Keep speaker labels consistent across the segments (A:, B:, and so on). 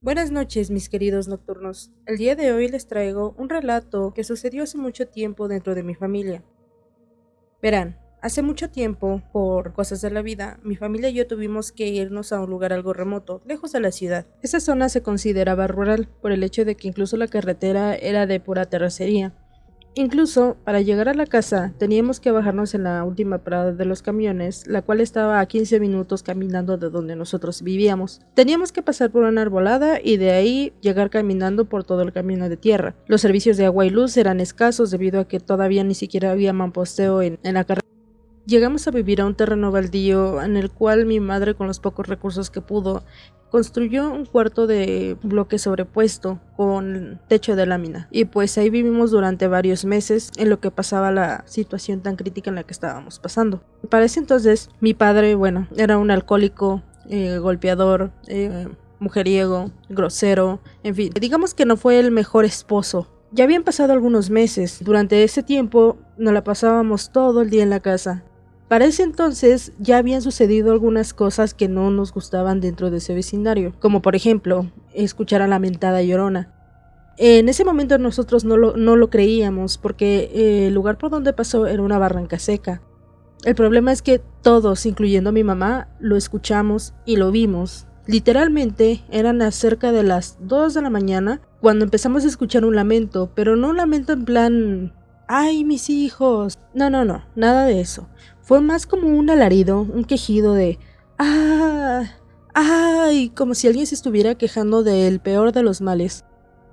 A: Buenas noches, mis queridos nocturnos. El día de hoy les traigo un relato que sucedió hace mucho tiempo dentro de mi familia. Verán, hace mucho tiempo, por cosas de la vida, mi familia y yo tuvimos que irnos a un lugar algo remoto, lejos de la ciudad. Esa zona se consideraba rural, por el hecho de que incluso la carretera era de pura terracería. Incluso, para llegar a la casa, teníamos que bajarnos en la última parada de los camiones, la cual estaba a 15 minutos caminando de donde nosotros vivíamos. Teníamos que pasar por una arbolada y de ahí llegar caminando por todo el camino de tierra. Los servicios de agua y luz eran escasos debido a que todavía ni siquiera había mamposteo en la carretera. Llegamos a vivir a un terreno baldío en el cual mi madre, con los pocos recursos que pudo, construyó un cuarto de bloque sobrepuesto con techo de lámina, y pues ahí vivimos durante varios meses en lo que pasaba la situación tan crítica en la que estábamos pasando. Para ese entonces mi padre, era un alcohólico, golpeador, mujeriego, grosero, en fin, digamos que no fue el mejor esposo. Ya habían pasado algunos meses. Durante ese tiempo nos la pasábamos todo el día en la casa. Para ese entonces ya habían sucedido algunas cosas que no nos gustaban dentro de ese vecindario, como por ejemplo, escuchar a la mentada Llorona. En ese momento nosotros no lo creíamos porque el lugar por donde pasó era una barranca seca. El problema es que todos, incluyendo mi mamá, lo escuchamos y lo vimos. Literalmente eran acerca de las 2 de la mañana cuando empezamos a escuchar un lamento, pero no un lamento en plan ¡ay, mis hijos! No, nada de eso. Fue más como un alarido, un quejido de ¡ah! ¡Ay! Como si alguien se estuviera quejando del peor de los males.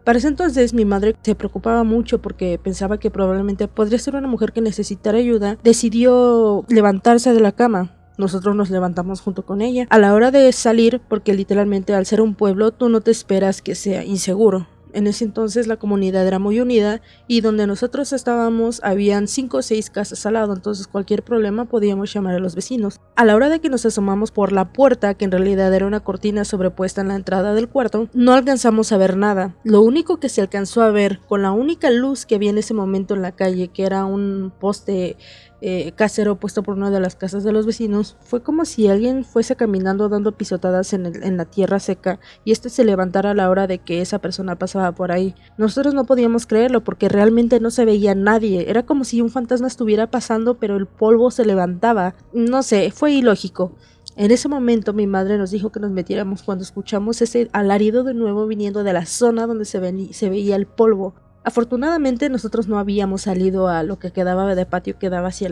A: Para ese entonces mi madre se preocupaba mucho porque pensaba que probablemente podría ser una mujer que necesitara ayuda. Decidió levantarse de la cama. Nosotros nos levantamos junto con ella. A la hora de salir, porque literalmente al ser un pueblo tú no te esperas que sea inseguro. En ese entonces la comunidad era muy unida y donde nosotros estábamos habían 5 o 6 casas al lado, entonces cualquier problema podíamos llamar a los vecinos. A la hora de que nos asomamos por la puerta, que en realidad era una cortina sobrepuesta en la entrada del cuarto, no alcanzamos a ver nada. Lo único que se alcanzó a ver con la única luz que había en ese momento en la calle, que era un poste casero puesto por una de las casas de los vecinos, fue como si alguien fuese caminando dando pisotadas en la tierra seca y se levantara a la hora de que esa persona pasaba por ahí. Nosotros no podíamos creerlo porque realmente no se veía nadie, era como si un fantasma estuviera pasando pero el polvo se levantaba. No sé, fue ilógico. En ese momento mi madre nos dijo que nos metiéramos cuando escuchamos ese alarido de nuevo viniendo de la zona donde se veía el polvo. Afortunadamente nosotros no habíamos salido a lo que quedaba de patio que daba hacia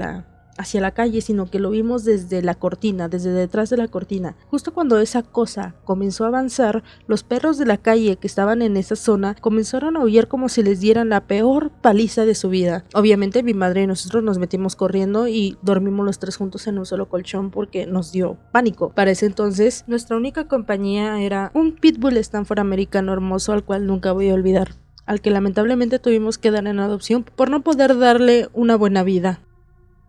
A: la calle, sino que lo vimos desde la cortina, desde detrás de la cortina. Justo cuando esa cosa comenzó a avanzar, los perros de la calle que estaban en esa zona comenzaron a aullar como si les dieran la peor paliza de su vida. Obviamente mi madre y nosotros nos metimos corriendo y dormimos los tres juntos en un solo colchón porque nos dio pánico. Para ese entonces nuestra única compañía era un pitbull Stanford americano hermoso al cual nunca voy a olvidar, al que lamentablemente tuvimos que dar en adopción por no poder darle una buena vida.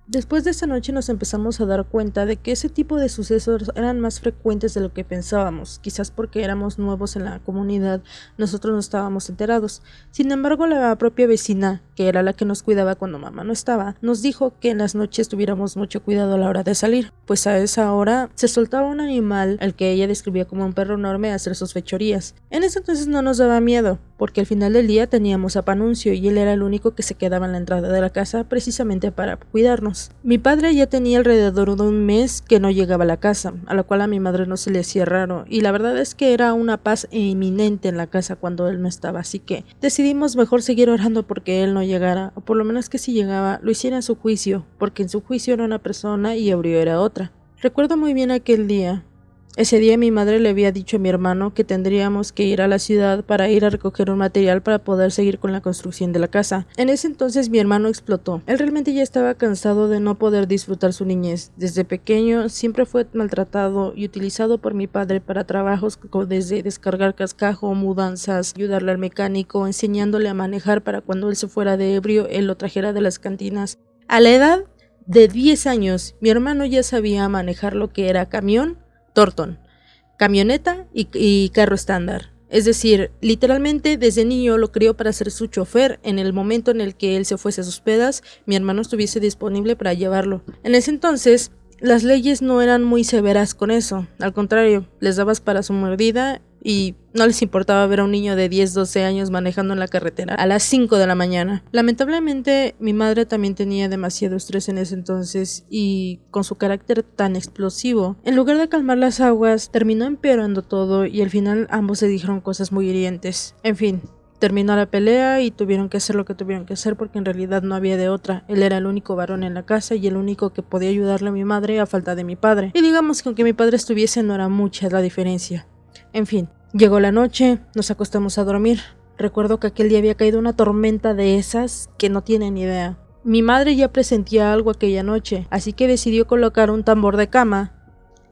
A: Después de esa noche nos empezamos a dar cuenta de que ese tipo de sucesos eran más frecuentes de lo que pensábamos, quizás porque éramos nuevos en la comunidad, nosotros no estábamos enterados. Sin embargo, la propia vecina, que era la que nos cuidaba cuando mamá no estaba, nos dijo que en las noches tuviéramos mucho cuidado a la hora de salir, pues a esa hora se soltaba un animal, al que ella describía como un perro enorme, a hacer sus fechorías. En ese entonces no nos daba miedo, porque al final del día teníamos a Panuncio y él era el único que se quedaba en la entrada de la casa precisamente para cuidarnos. Mi padre ya tenía alrededor de un mes que no llegaba a la casa, a la cual a mi madre no se le hacía raro, y la verdad es que era una paz inminente en la casa cuando él no estaba, así que decidimos mejor seguir orando porque él no llegara, o por lo menos que si llegaba lo hiciera en su juicio, porque en su juicio era una persona y ebrio era otra. Recuerdo muy bien aquel día. Ese día mi madre le había dicho a mi hermano que tendríamos que ir a la ciudad para ir a recoger un material para poder seguir con la construcción de la casa. En ese entonces mi hermano explotó. Él realmente ya estaba cansado de no poder disfrutar su niñez. Desde pequeño siempre fue maltratado y utilizado por mi padre para trabajos desde descargar cascajo, mudanzas, ayudarle al mecánico, enseñándole a manejar para cuando él se fuera de ebrio, él lo trajera de las cantinas. A la edad de 10 años, mi hermano ya sabía manejar lo que era camión, Torton, camioneta y carro estándar. Es decir, literalmente desde niño lo crió para ser su chofer. En el momento en el que él se fuese a sus pedas, mi hermano estuviese disponible para llevarlo. En ese entonces, las leyes no eran muy severas con eso, al contrario, les dabas para su mordida y no les importaba ver a un niño de 10, 12 años manejando en la carretera a las 5 de la mañana. Lamentablemente, mi madre también tenía demasiado estrés en ese entonces y con su carácter tan explosivo, en lugar de calmar las aguas, terminó empeorando todo y al final ambos se dijeron cosas muy hirientes. En fin. Terminó la pelea y tuvieron que hacer lo que tuvieron que hacer porque en realidad no había de otra. Él era el único varón en la casa y el único que podía ayudarle a mi madre a falta de mi padre. Y digamos que aunque mi padre estuviese no era mucha la diferencia. En fin, llegó la noche, nos acostamos a dormir. Recuerdo que aquel día había caído una tormenta de esas que no tienen idea. Mi madre ya presentía algo aquella noche, así que decidió colocar un tambor de cama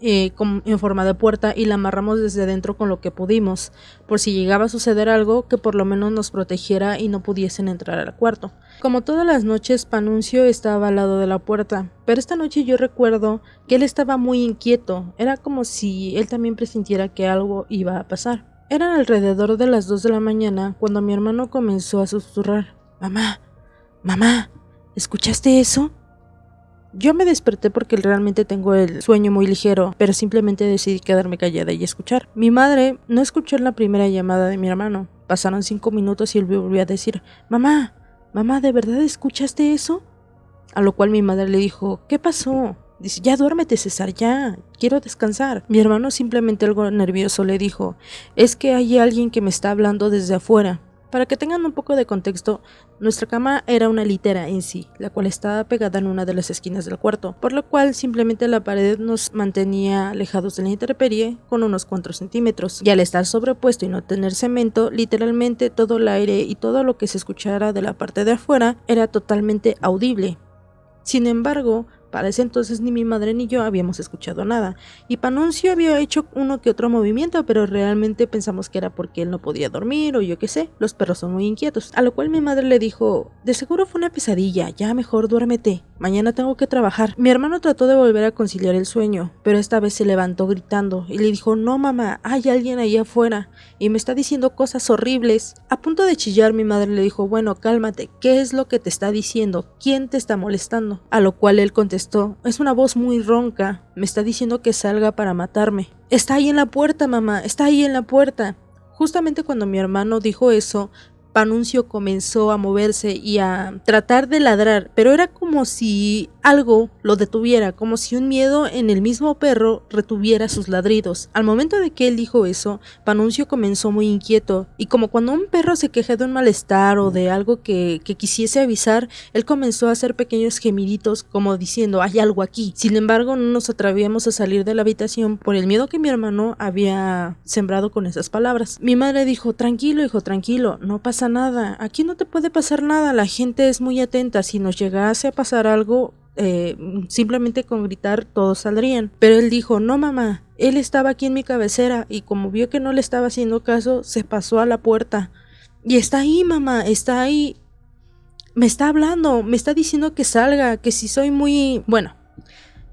A: en forma de puerta y la amarramos desde dentro con lo que pudimos, por si llegaba a suceder algo que por lo menos nos protegiera y no pudiesen entrar al cuarto. Como todas las noches, Panuncio estaba al lado de la puerta, pero esta noche yo recuerdo que él estaba muy inquieto, era como si él también presintiera que algo iba a pasar. Eran alrededor de las 2 de la mañana cuando mi hermano comenzó a susurrar: «Mamá, mamá, ¿escuchaste eso?». Yo me desperté porque realmente tengo el sueño muy ligero, pero simplemente decidí quedarme callada y escuchar. Mi madre no escuchó la primera llamada de mi hermano. Pasaron 5 minutos y él volvió a decir: «Mamá, mamá, ¿de verdad escuchaste eso?». A lo cual mi madre le dijo: «¿Qué pasó?». Dice: «Ya duérmete, César, ya, quiero descansar». Mi hermano, simplemente algo nervioso, le dijo: «Es que hay alguien que me está hablando desde afuera». Para que tengan un poco de contexto, nuestra cama era una litera en sí, la cual estaba pegada en una de las esquinas del cuarto, por lo cual simplemente la pared nos mantenía alejados de la intemperie con unos 4 centímetros, y al estar sobrepuesto y no tener cemento, literalmente todo el aire y todo lo que se escuchara de la parte de afuera era totalmente audible. Sin embargo, para ese entonces ni mi madre ni yo habíamos escuchado nada, y Panuncio había hecho uno que otro movimiento, pero realmente pensamos que era porque él no podía dormir o yo qué sé, los perros son muy inquietos. A lo cual mi madre le dijo: «De seguro fue una pesadilla, ya mejor duérmete, mañana tengo que trabajar». Mi hermano trató de volver a conciliar el sueño, pero esta vez se levantó gritando y le dijo: «No, mamá, hay alguien ahí afuera y me está diciendo cosas horribles». A punto de chillar, mi madre le dijo: «Bueno, cálmate, ¿qué es lo que te está diciendo? ¿Quién te está molestando?». A lo cual él contestó: «Es una voz muy ronca, me está diciendo que salga para matarme». «Está ahí en la puerta, mamá, está ahí en la puerta». Justamente cuando mi hermano dijo eso, Panuncio comenzó a moverse y a tratar de ladrar, pero era como si algo lo detuviera, como si un miedo en el mismo perro retuviera sus ladridos. Al momento de que él dijo eso, Panuncio comenzó muy inquieto, y como cuando un perro se queja de un malestar o de algo que quisiese avisar, él comenzó a hacer pequeños gemiditos como diciendo: «Hay algo aquí». Sin embargo, no nos atrevíamos a salir de la habitación por el miedo que mi hermano había sembrado con esas palabras. Mi madre dijo: «Tranquilo, hijo, tranquilo, no pasa nada, aquí no te puede pasar nada, la gente es muy atenta, si nos llegase a pasar algo, simplemente con gritar todos saldrían». Pero él dijo: «No, mamá, él estaba aquí en mi cabecera y como vio que no le estaba haciendo caso, se pasó a la puerta y está ahí, mamá, está ahí, me está hablando, me está diciendo que salga, que si soy muy...». Bueno,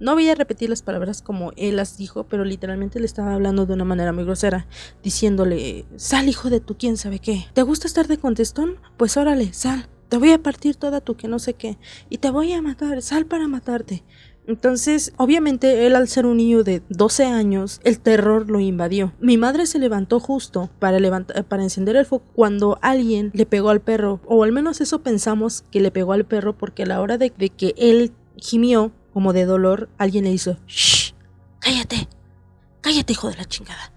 A: no voy a repetir las palabras como él las dijo, pero literalmente le estaba hablando de una manera muy grosera, diciéndole: «Sal, hijo de tu quién sabe qué. ¿Te gusta estar de contestón? Pues órale, sal. Te voy a partir toda tu que no sé qué. Y te voy a matar, sal para matarte». Entonces, obviamente, él, al ser un niño de 12 años, el terror lo invadió. Mi madre se levantó justo para encender el foco cuando alguien le pegó al perro, o al menos eso pensamos, que le pegó al perro, porque a la hora de que él gimió como de dolor, alguien le hizo: «Shh, cállate, cállate, hijo de la chingada».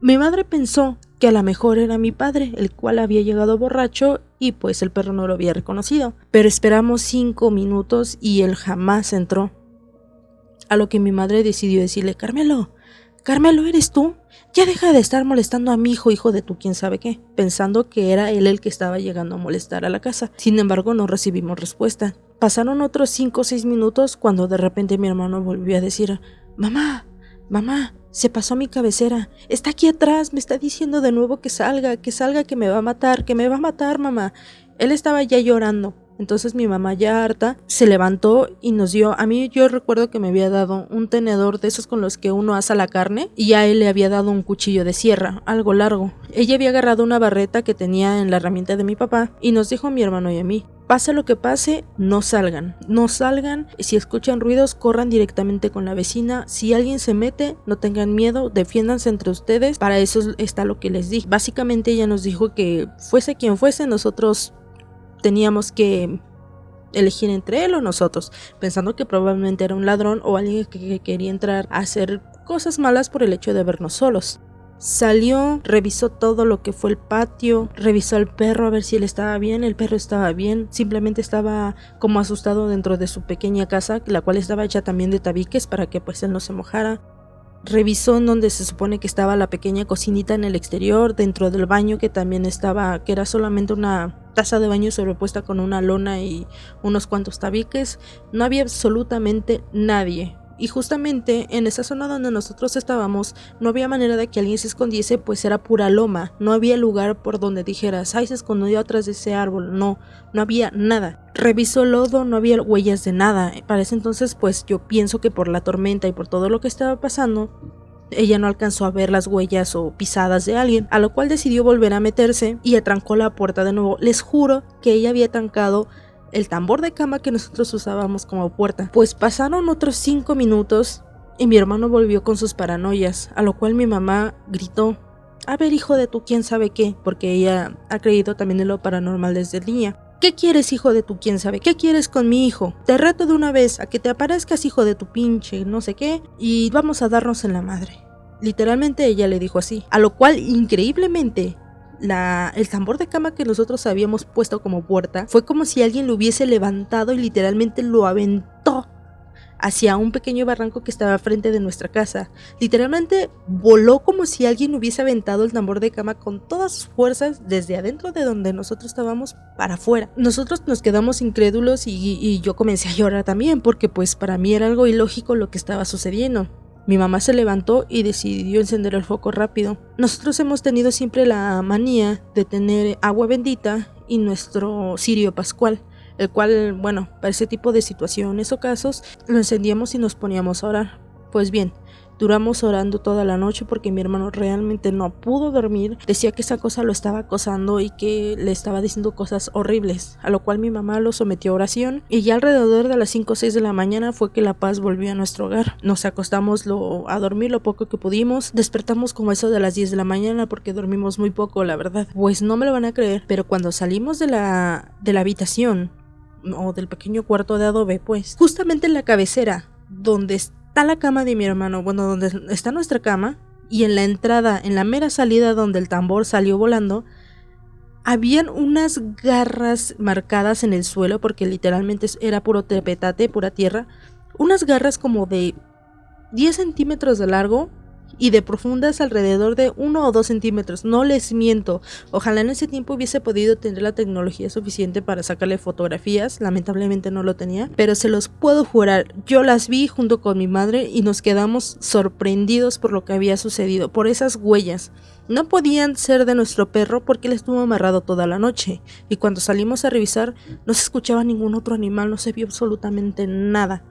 A: Mi madre pensó que a lo mejor era mi padre, el cual había llegado borracho y pues el perro no lo había reconocido. Pero esperamos 5 minutos y él jamás entró. A lo que mi madre decidió decirle: «Carmelo, Carmelo, ¿eres tú? Ya deja de estar molestando a mi hijo, hijo de tu quién sabe qué», pensando que era él el que estaba llegando a molestar a la casa. Sin embargo, no recibimos respuesta. Pasaron otros 5 o 6 minutos cuando de repente mi hermano volvió a decir: «Mamá, mamá, se pasó a mi cabecera, está aquí atrás, me está diciendo de nuevo que salga, que me va a matar, mamá». Él estaba ya llorando. Entonces mi mamá, ya harta, se levantó y nos dio, a mí yo recuerdo que me había dado un tenedor de esos con los que uno asa la carne, y a él le había dado un cuchillo de sierra, algo largo. Ella había agarrado una barreta que tenía en la herramienta de mi papá y nos dijo a mi hermano y a mí: pase lo que pase, no salgan. No salgan. Si escuchan ruidos, corran directamente con la vecina. Si alguien se mete, no tengan miedo, defiéndanse entre ustedes. Para eso está lo que les dije. Básicamente ella nos dijo que fuese quien fuese, nosotros teníamos que elegir entre él o nosotros, pensando que probablemente era un ladrón o alguien que quería entrar a hacer cosas malas por el hecho de vernos solos. Salió, revisó todo lo que fue el patio, revisó al perro a ver si él estaba bien. El perro estaba bien, simplemente estaba como asustado dentro de su pequeña casa, la cual estaba hecha también de tabiques para que pues él no se mojara. Revisó en donde se supone que estaba la pequeña cocinita en el exterior, dentro del baño que también estaba, que era solamente una taza de baño sobrepuesta con una lona y unos cuantos tabiques. No había absolutamente nadie. Y justamente en esa zona donde nosotros estábamos no había manera de que alguien se escondiese, pues era pura loma. No había lugar por donde dijeras, ay, se escondió atrás de ese árbol. No había nada. Revisó el lodo, no había huellas de nada. Para ese entonces pues yo pienso que por la tormenta y por todo lo que estaba pasando, ella no alcanzó a ver las huellas o pisadas de alguien, a lo cual decidió volver a meterse y atrancó la puerta de nuevo. Les juro que ella había trancado el tambor de cama que nosotros usábamos como puerta. Pues pasaron otros 5 minutos y mi hermano volvió con sus paranoias, a lo cual mi mamá gritó, a ver, hijo de tu quién sabe qué, porque ella ha creído también en lo paranormal desde niña. ¿Qué quieres, hijo de tu quién sabe? ¿Qué quieres con mi hijo? Te reto de una vez a que te aparezcas, hijo de tu pinche no sé qué, y vamos a darnos en la madre. Literalmente ella le dijo así, a lo cual increíblemente el tambor de cama que nosotros habíamos puesto como puerta fue como si alguien lo hubiese levantado y literalmente lo aventó hacia un pequeño barranco que estaba frente de nuestra casa. Literalmente voló como si alguien hubiese aventado el tambor de cama con todas sus fuerzas desde adentro de donde nosotros estábamos para afuera. Nosotros nos quedamos incrédulos y yo comencé a llorar también porque pues para mí era algo ilógico lo que estaba sucediendo. Mi mamá se levantó y decidió encender el foco rápido. Nosotros hemos tenido siempre la manía de tener agua bendita y nuestro cirio pascual, el cual, bueno, para ese tipo de situaciones o casos, lo encendíamos y nos poníamos a orar. Pues bien, duramos orando toda la noche porque mi hermano realmente no pudo dormir. Decía que esa cosa lo estaba acosando y que le estaba diciendo cosas horribles, a lo cual mi mamá lo sometió a oración y ya alrededor de las 5 o 6 de la mañana fue que la paz volvió a nuestro hogar. Nos acostamos a dormir lo poco que pudimos, despertamos como eso de las 10 de la mañana porque dormimos muy poco, la verdad. Pues no me lo van a creer, pero cuando salimos de la habitación o del pequeño cuarto de adobe, pues justamente en la cabecera donde está la cama de mi hermano, bueno, donde está nuestra cama, y en la entrada, en la mera salida donde el tambor salió volando, habían unas garras marcadas en el suelo, porque literalmente era puro tepetate, pura tierra, unas garras como de 10 centímetros de largo y de profundas alrededor de 1 o 2 centímetros, no les miento. Ojalá en ese tiempo hubiese podido tener la tecnología suficiente para sacarle fotografías, lamentablemente no lo tenía, pero se los puedo jurar, yo las vi junto con mi madre y nos quedamos sorprendidos por lo que había sucedido, por esas huellas. No podían ser de nuestro perro porque él estuvo amarrado toda la noche, y cuando salimos a revisar no se escuchaba ningún otro animal, no se vio absolutamente nada.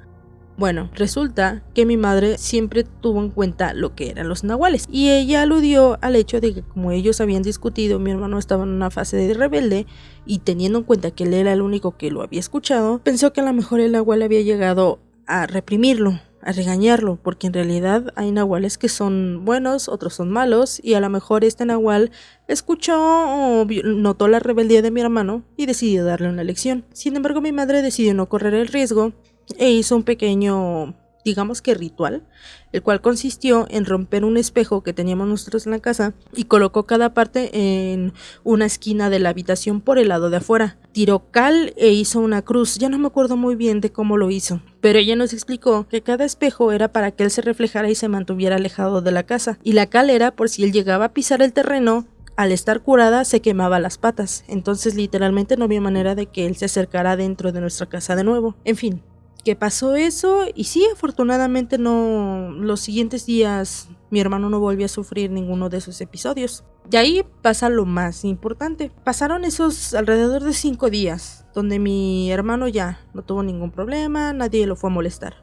A: Bueno, resulta que mi madre siempre tuvo en cuenta lo que eran los nahuales y ella aludió al hecho de que como ellos habían discutido, mi hermano estaba en una fase de rebelde y teniendo en cuenta que él era el único que lo había escuchado, pensó que a lo mejor el nahual había llegado a reprimirlo, a regañarlo, porque en realidad hay nahuales que son buenos, otros son malos, y a lo mejor este nahual escuchó o notó la rebeldía de mi hermano y decidió darle una lección. Sin embargo, mi madre decidió no correr el riesgo e hizo un pequeño, digamos que ritual, el cual consistió en romper un espejo que teníamos nosotros en la casa y colocó cada parte en una esquina de la habitación por el lado de afuera. Tiró cal e hizo una cruz, ya no me acuerdo muy bien de cómo lo hizo, pero ella nos explicó que cada espejo era para que él se reflejara y se mantuviera alejado de la casa, y la cal era por si él llegaba a pisar el terreno. Al estar curada se quemaba las patas, entonces literalmente no había manera de que él se acercara dentro de nuestra casa de nuevo. En fin, que pasó eso y sí, afortunadamente no, los siguientes días mi hermano no volvió a sufrir ninguno de esos episodios. Y ahí pasa lo más importante. Pasaron esos alrededor de 5 días donde mi hermano ya no tuvo ningún problema, nadie lo fue a molestar.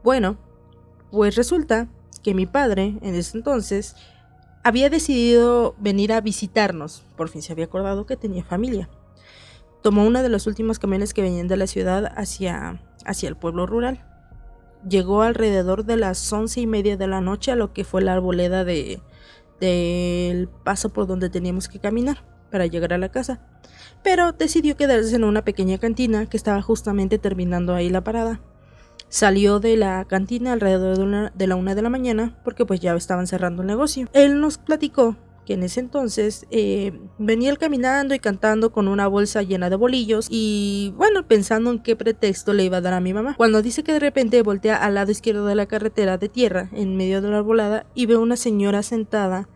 A: Bueno, pues resulta que mi padre en ese entonces había decidido venir a visitarnos, por fin se había acordado que tenía familia. Tomó una de los últimos camiones que venían de la ciudad hacia el pueblo rural. Llegó alrededor de las 11:30 de la noche a lo que fue la arboleda del paso por donde teníamos que caminar para llegar a la casa, pero decidió quedarse en una pequeña cantina que estaba justamente terminando ahí la parada. Salió de la cantina alrededor de la 1 de la mañana porque pues ya estaban cerrando el negocio. Él nos platicó que en ese entonces venía él caminando y cantando con una bolsa llena de bolillos y bueno, pensando en qué pretexto le iba a dar a mi mamá, cuando dice que de repente voltea al lado izquierdo de la carretera de tierra en medio de la arbolada y ve una señora sentada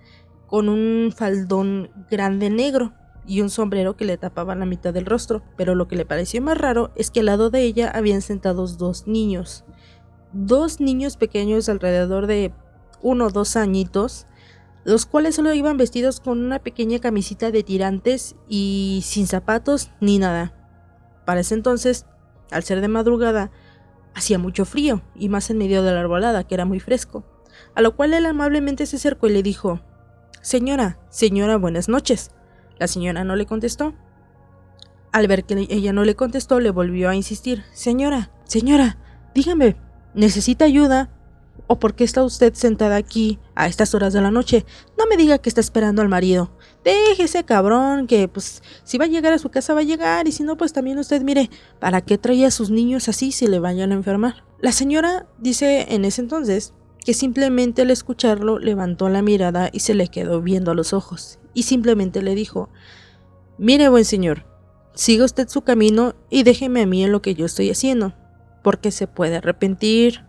A: con un faldón grande negro y un sombrero que le tapaba la mitad del rostro, pero lo que le pareció más raro es que al lado de ella habían sentados dos niños pequeños alrededor de 1 o 2 añitos, los cuales solo iban vestidos con una pequeña camisita de tirantes y sin zapatos ni nada. Para ese entonces, al ser de madrugada, hacía mucho frío, y más en medio de la arbolada, que era muy fresco, a lo cual él amablemente se acercó y le dijo: señora, buenas noches. La señora no le contestó. Al ver que ella no le contestó, le volvió a insistir: señora, dígame, ¿necesita ayuda? ¿O por qué está usted sentada aquí a estas horas de la noche? No me diga que está esperando al marido. Déjese, cabrón, que pues si va a llegar a su casa va a llegar, y si no, pues también usted mire, ¿para qué trae a sus niños así si le vayan a enfermar? La señora dice en ese entonces que simplemente al escucharlo levantó la mirada y se le quedó viendo a los ojos, y simplemente le dijo: mire, buen señor, siga usted su camino y déjeme a mí en lo que yo estoy haciendo, porque se puede arrepentir.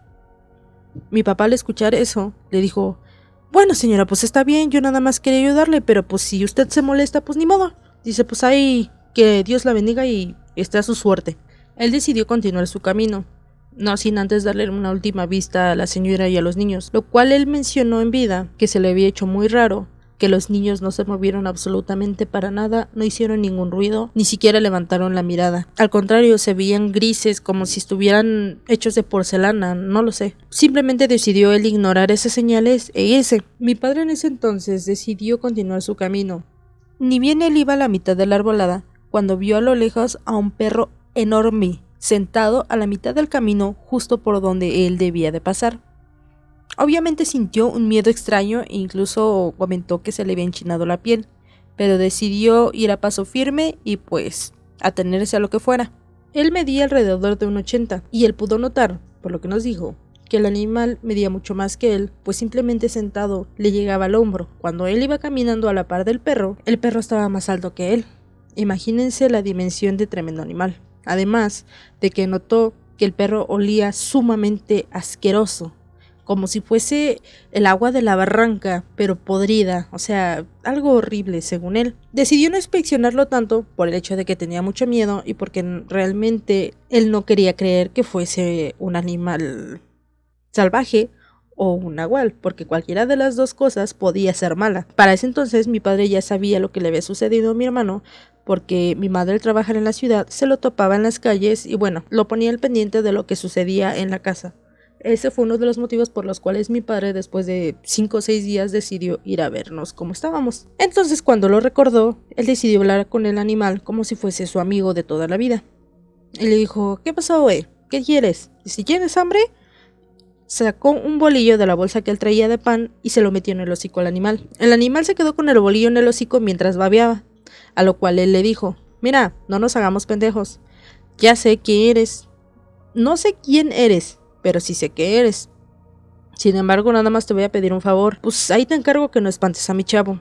A: Mi papá al escuchar eso le dijo: bueno, señora, pues está bien, yo nada más quería ayudarle, pero pues si usted se molesta, pues ni modo. Dice, pues ahí que Dios la bendiga y esté a su suerte. Él decidió continuar su camino, no sin antes darle una última vista a la señora y a los niños, lo cual él mencionó en vida que se le había hecho muy raro, que los niños no se movieron absolutamente para nada, no hicieron ningún ruido, ni siquiera levantaron la mirada. Al contrario, se veían grises, como si estuvieran hechos de porcelana, no lo sé. Simplemente decidió él ignorar esas señales e irse. Mi padre en ese entonces decidió continuar su camino. Ni bien él iba a la mitad de la arbolada, cuando vio a lo lejos a un perro enorme, sentado a la mitad del camino justo por donde él debía de pasar. Obviamente sintió un miedo extraño e incluso comentó que se le había enchinado la piel, pero decidió ir a paso firme y pues atenerse a lo que fuera. Él medía alrededor de 1,80 y él pudo notar, por lo que nos dijo, que el animal medía mucho más que él, pues simplemente sentado le llegaba al hombro. Cuando él iba caminando a la par del perro, el perro estaba más alto que él. Imagínense la dimensión de tremendo animal. Además de que notó que el perro olía sumamente asqueroso, como si fuese el agua de la barranca, pero podrida, o sea, algo horrible según él. Decidió no inspeccionarlo tanto por el hecho de que tenía mucho miedo y porque realmente él no quería creer que fuese un animal salvaje o un nahual, porque cualquiera de las dos cosas podía ser mala. Para ese entonces mi padre ya sabía lo que le había sucedido a mi hermano, porque mi madre al trabajar en la ciudad se lo topaba en las calles y bueno, lo ponía al pendiente de lo que sucedía en la casa. Ese fue uno de los motivos por los cuales mi padre después de 5 o 6 días decidió ir a vernos cómo estábamos. Entonces cuando lo recordó, él decidió hablar con el animal como si fuese su amigo de toda la vida. Y le dijo: ¿qué pasó, güey? ¿Qué quieres? ¿Y si tienes hambre? Sacó un bolillo de la bolsa que él traía de pan y se lo metió en el hocico al animal. El animal se quedó con el bolillo en el hocico mientras babeaba, a lo cual él le dijo: mira, no nos hagamos pendejos. Ya sé quién eres. No sé quién eres, pero sí sé que eres. Sin embargo, nada más te voy a pedir un favor. Pues ahí te encargo que no espantes a mi chavo.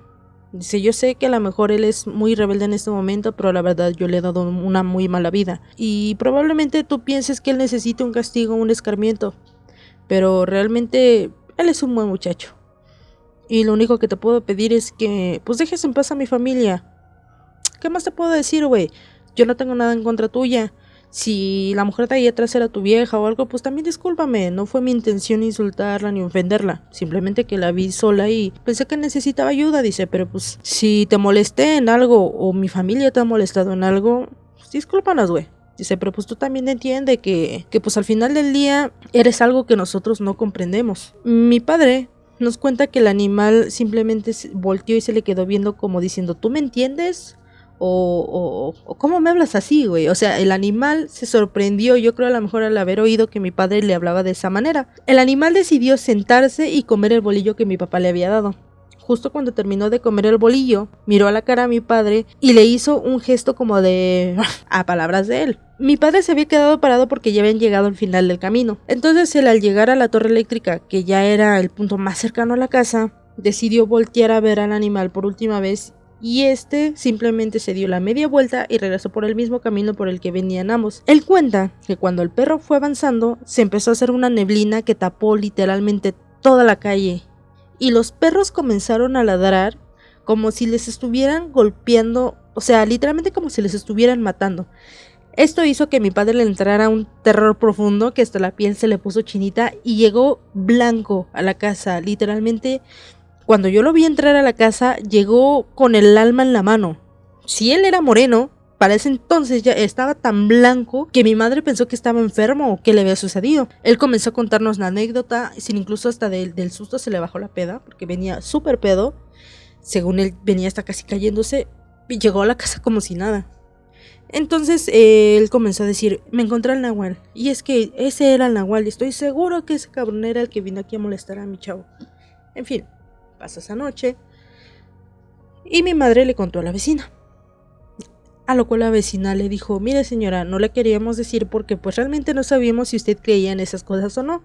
A: Dice, yo sé que a lo mejor él es muy rebelde en este momento, pero la verdad yo le he dado una muy mala vida. Y probablemente tú pienses que él necesita un castigo, un escarmiento. Pero realmente él es un buen muchacho. Y lo único que te puedo pedir es que pues dejes en paz a mi familia. ¿Qué más te puedo decir, güey? Yo no tengo nada en contra tuya. Si la mujer de ahí atrás era tu vieja o algo, pues también discúlpame. No fue mi intención insultarla ni ofenderla. Simplemente que la vi sola y pensé que necesitaba ayuda, dice. Pero pues si te molesté en algo o mi familia te ha molestado en algo, pues discúlpanos, güey. Dice, pero pues tú también entiendes que pues al final del día eres algo que nosotros no comprendemos. Mi padre nos cuenta que el animal simplemente volteó y se le quedó viendo como diciendo, ¿tú me entiendes? o ¿cómo me hablas así, güey? O sea, el animal se sorprendió, yo creo a lo mejor al haber oído que mi padre le hablaba de esa manera. El animal decidió sentarse y comer el bolillo que mi papá le había dado. Justo cuando terminó de comer el bolillo, miró a la cara a mi padre y le hizo un gesto como de... a palabras de él. Mi padre se había quedado parado porque ya habían llegado al final del camino. Entonces él, al llegar a la torre eléctrica, que ya era el punto más cercano a la casa, decidió voltear a ver al animal por última vez y este simplemente se dio la media vuelta y regresó por el mismo camino por el que venían ambos. Él cuenta que cuando el perro fue avanzando, se empezó a hacer una neblina que tapó literalmente toda la calle y los perros comenzaron a ladrar como si les estuvieran golpeando, o sea, literalmente como si les estuvieran matando. Esto hizo que mi padre le entrara un terror profundo, que hasta la piel se le puso chinita y llegó blanco a la casa. Literalmente, cuando yo lo vi entrar a la casa, llegó con el alma en la mano. Si él era moreno, para ese entonces ya estaba tan blanco que mi madre pensó que estaba enfermo o que le había sucedido. Él comenzó a contarnos la anécdota, sin incluso hasta del susto se le bajó la peda, porque venía súper pedo. Según él, venía hasta casi cayéndose y llegó a la casa como si nada. Entonces él comenzó a decir, me encontré al nahual, y es que ese era el nahual, y estoy seguro que ese cabrón era el que vino aquí a molestar a mi chavo. En fin, pasa esa noche, y mi madre le contó a la vecina. A lo cual la vecina le dijo, mire señora, no le queríamos decir porque pues realmente no sabíamos si usted creía en esas cosas o no.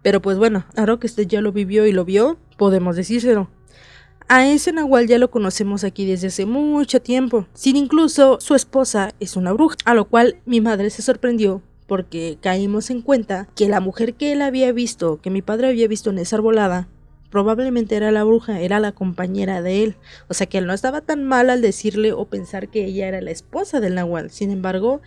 A: Pero pues bueno, ahora que usted ya lo vivió y lo vio, podemos decírselo. A ese nahual ya lo conocemos aquí desde hace mucho tiempo, sin incluso su esposa es una bruja, a lo cual mi madre se sorprendió porque caímos en cuenta que la mujer que él había visto, que mi padre había visto en esa arbolada, probablemente era la bruja, era la compañera de él, o sea que él no estaba tan mal al decirle o pensar que ella era la esposa del nahual. Sin embargo,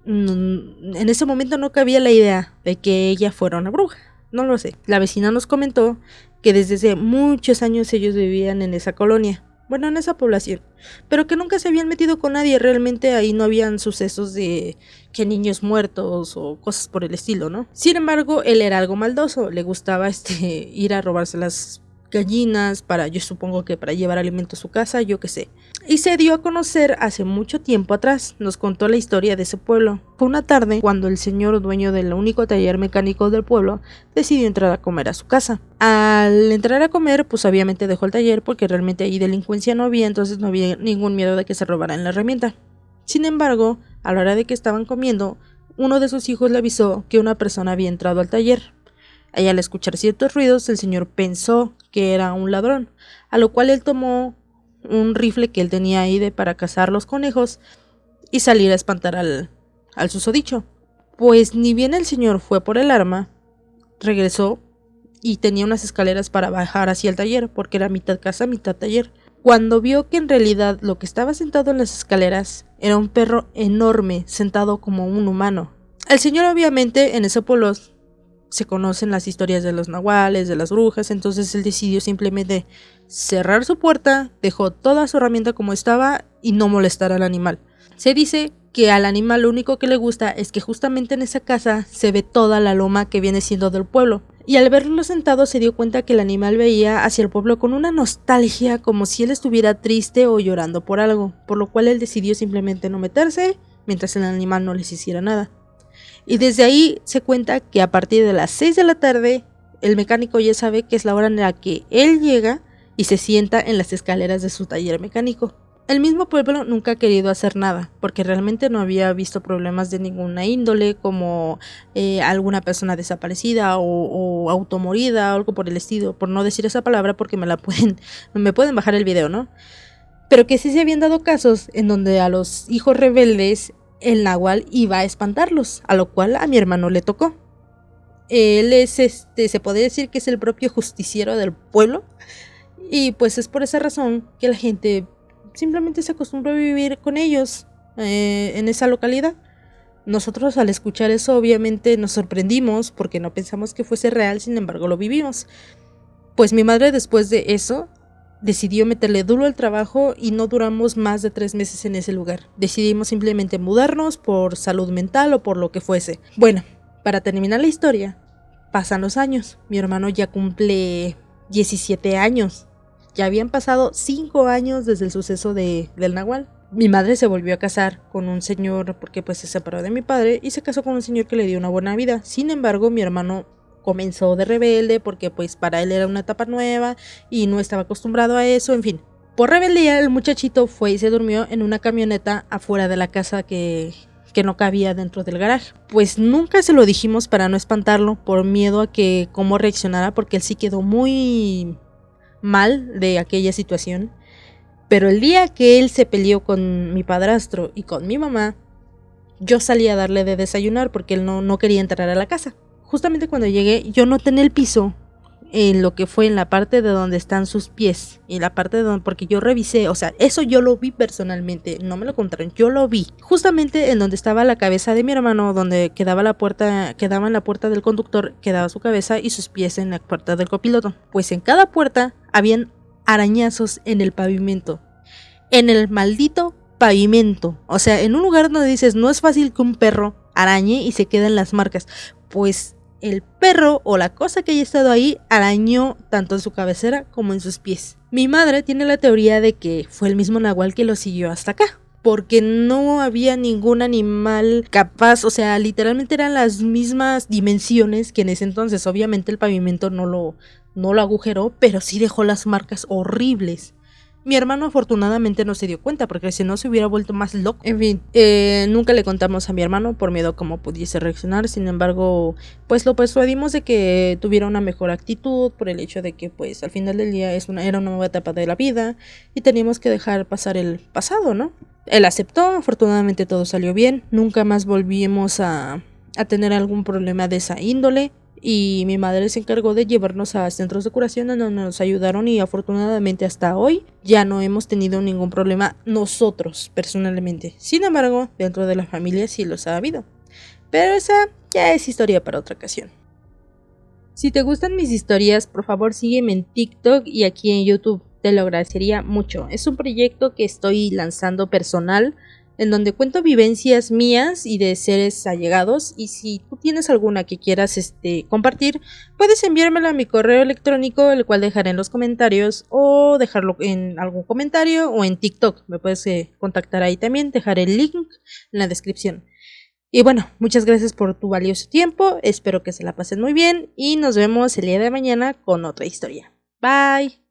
A: en ese momento no cabía la idea de que ella fuera una bruja. No lo sé. La vecina nos comentó que desde hace muchos años ellos vivían en esa colonia, bueno, en esa población, pero que nunca se habían metido con nadie. Realmente ahí no habían sucesos de que niños muertos o cosas por el estilo, ¿no? Sin embargo, él era algo maldoso, le gustaba ir a robarse las gallinas para, yo supongo que para llevar alimento a su casa, yo qué sé. Y se dio a conocer hace mucho tiempo atrás, nos contó la historia de ese pueblo. Fue una tarde cuando el señor dueño del único taller mecánico del pueblo decidió entrar a comer a su casa. Al entrar a comer, pues obviamente dejó el taller porque realmente ahí delincuencia no había, entonces no había ningún miedo de que se robaran la herramienta. Sin embargo, a la hora de que estaban comiendo, uno de sus hijos le avisó que una persona había entrado al taller. Y al escuchar ciertos ruidos, el señor pensó que era un ladrón, a lo cual él tomó un rifle que él tenía ahí para cazar los conejos y salir a espantar al susodicho. Pues ni bien el señor fue por el arma, regresó y tenía unas escaleras para bajar hacia el taller, porque era mitad casa, mitad taller. Cuando vio que en realidad lo que estaba sentado en las escaleras era un perro enorme, sentado como un humano. El señor obviamente en ese pueblo se conocen las historias de los nahuales, de las brujas, entonces él decidió simplemente cerrar su puerta, dejó toda su herramienta como estaba y no molestar al animal. Se dice que al animal lo único que le gusta es que justamente en esa casa se ve toda la loma que viene siendo del pueblo. Y al verlo sentado se dio cuenta que el animal veía hacia el pueblo con una nostalgia, como si él estuviera triste o llorando por algo, por lo cual él decidió simplemente no meterse mientras el animal no les hiciera nada. Y desde ahí se cuenta que a partir de las 6 de la tarde, el mecánico ya sabe que es la hora en la que él llega y se sienta en las escaleras de su taller mecánico. El mismo pueblo nunca ha querido hacer nada, porque realmente no había visto problemas de ninguna índole, como alguna persona desaparecida o automorida o algo por el estilo, por no decir esa palabra porque me pueden bajar el video, ¿no? Pero que sí se habían dado casos en donde a los hijos rebeldes el nahual iba a espantarlos, a lo cual a mi hermano le tocó. Él es se puede decir que es el propio justiciero del pueblo, y pues es por esa razón que la gente simplemente se acostumbró a vivir con ellos en esa localidad. Nosotros al escuchar eso obviamente nos sorprendimos porque no pensamos que fuese real, sin embargo lo vivimos. Pues mi madre después de eso decidió meterle duro al trabajo y no duramos más de 3 meses en ese lugar. Decidimos simplemente mudarnos por salud mental o por lo que fuese. Bueno, para terminar la historia, pasan los años. Mi hermano ya cumple 17 años. Ya habían pasado 5 años desde el suceso del Nahual. Mi madre se volvió a casar con un señor porque pues se separó de mi padre y se casó con un señor que le dio una buena vida. Sin embargo, mi hermano comenzó de rebelde porque pues para él era una etapa nueva y no estaba acostumbrado a eso, en fin. Por rebeldía el muchachito fue y se durmió en una camioneta afuera de la casa que no cabía dentro del garaje. Pues nunca se lo dijimos para no espantarlo, por miedo a que cómo reaccionara, porque él sí quedó muy mal de aquella situación. Pero el día que él se peleó con mi padrastro y con mi mamá, yo salí a darle de desayunar porque él no quería entrar a la casa. Justamente cuando llegué, yo noté en el piso, en lo que fue en la parte de donde están sus pies, y la parte de donde, porque yo revisé, o sea, eso yo lo vi personalmente, no me lo contaron, yo lo vi. Justamente en donde estaba la cabeza de mi hermano, donde quedaba en la puerta del conductor, quedaba su cabeza y sus pies en la puerta del copiloto. Pues en cada puerta habían arañazos en el pavimento. En el maldito pavimento. O sea, en un lugar donde dices, no es fácil que un perro arañe y se queden las marcas. Pues el perro o la cosa que haya estado ahí arañó tanto en su cabecera como en sus pies. Mi madre tiene la teoría de que fue el mismo nahual que lo siguió hasta acá, porque no había ningún animal capaz, o sea, literalmente eran las mismas dimensiones que en ese entonces. Obviamente el pavimento no lo agujeró, pero sí dejó las marcas horribles. Mi hermano afortunadamente no se dio cuenta, porque si no se hubiera vuelto más loco. En fin, nunca le contamos a mi hermano por miedo a cómo pudiese reaccionar. Sin embargo, pues lo persuadimos de que tuviera una mejor actitud, por el hecho de que pues al final del día era una nueva etapa de la vida y teníamos que dejar pasar el pasado, ¿no? Él aceptó, afortunadamente todo salió bien. Nunca más volvimos a tener algún problema de esa índole. Y mi madre se encargó de llevarnos a centros de curación donde nos ayudaron, y afortunadamente hasta hoy ya no hemos tenido ningún problema nosotros personalmente. Sin embargo, dentro de la familia sí los ha habido. Pero esa ya es historia para otra ocasión. Si te gustan mis historias, por favor sígueme en TikTok y aquí en YouTube. Te lo agradecería mucho. Es un proyecto que estoy lanzando personal, en donde cuento vivencias mías y de seres allegados, y si tú tienes alguna que quieras compartir, puedes enviármela a mi correo electrónico, el cual dejaré en los comentarios, o dejarlo en algún comentario, o en TikTok, me puedes contactar ahí también, dejaré el link en la descripción. Y bueno, muchas gracias por tu valioso tiempo, espero que se la pasen muy bien, y nos vemos el día de mañana con otra historia. Bye.